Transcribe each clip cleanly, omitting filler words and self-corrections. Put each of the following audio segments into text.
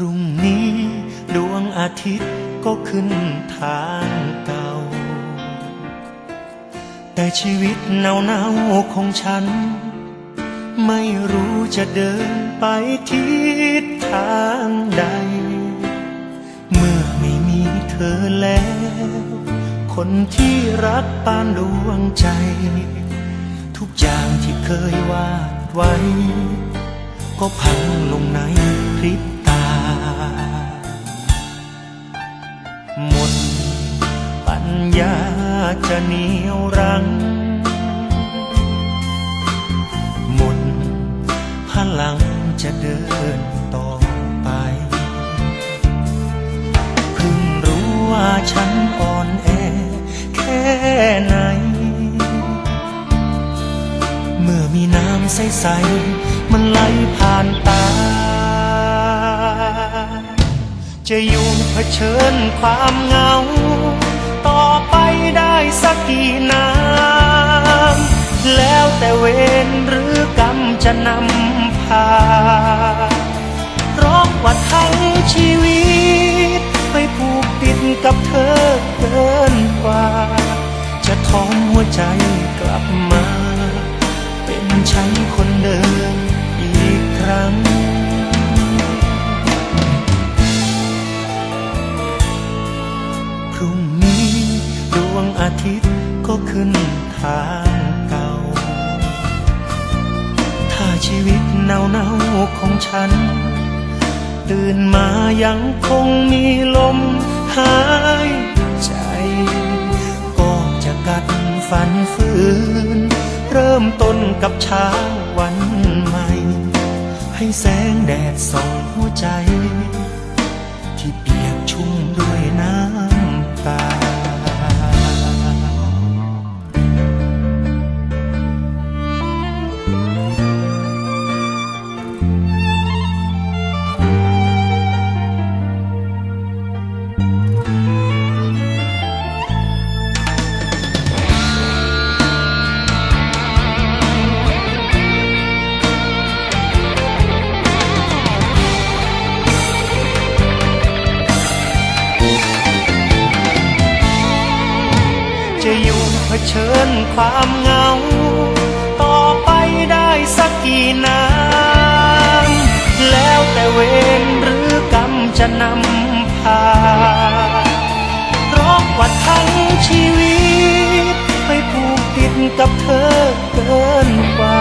รุ่งนี้ดวงอาทิตย์ก็ขึ้นทางเก่าแต่ชีวิตเนาๆของฉันไม่รู้จะเดินไปทิศทางใดเมื่อไม่มีเธอแล้วคนที่รักปานดวงใจทุกอย่างที่เคยวาดไว้ก็พังลงในพริบตาหมดปัญญาจะเหนี่ยวรั้งหมดพลังจะเดินต่อไปเพิ่งรู้ว่าฉันอ่อนแอแค่ไหนเมื่อมีน้ำใสๆมันไหลผ่านตาจะอยู่เผชิญความเหงาต่อไปได้สักกี่น้ำแล้วแต่เวรหรือกรรมจะนำพาเพราะว่าทั้งชีวิตไปผูกติดกับเธอเกินกว่าจะทอมหัวใจกลับมาเป็นฉันคนเดิมอีกครั้งพรุ่งนี้ดวงอาทิตย์ก็ขึ้นทางเก่าถ้าชีวิตเนาๆของฉันตื่นมายังคงมีลมหายใจก็จะกัดฟันฝืนเริ่มต้นกับเช้าวันใหม่ให้แสงแดดส่องหัวใจที่เปียกชุ่มด้วยน้ำตาจะอยู่เผชิญความเหงาต่อไปได้สักกี่น้ำแล้วแต่เวรหรือกรรมจะนำพาเพราะว่าทั้งชีวิตไปผูกติดกับเธอเกินกว่า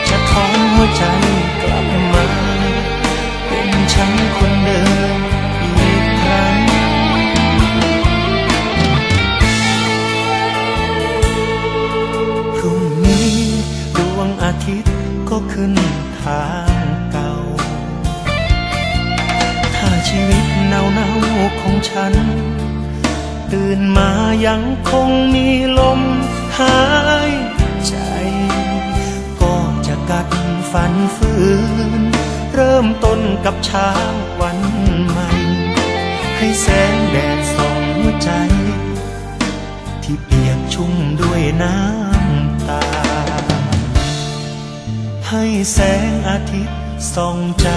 จะทอมหัวใจกลับมาเป็นฉันคนเดิมอีกครั้งอาทิตย์ก็ขึ้นทางเก่าถ้าชีวิตเนาๆของฉันตื่นมายังคงมีลมหายใจก็จะกัดฟันฝืนเริ่มต้นกับเช้าวันใหม่ให้แสงแดดส่องหัวใจที่เปียกชุ่มด้วยน้ำตาให้แสงอาทิตย์ส่องใจ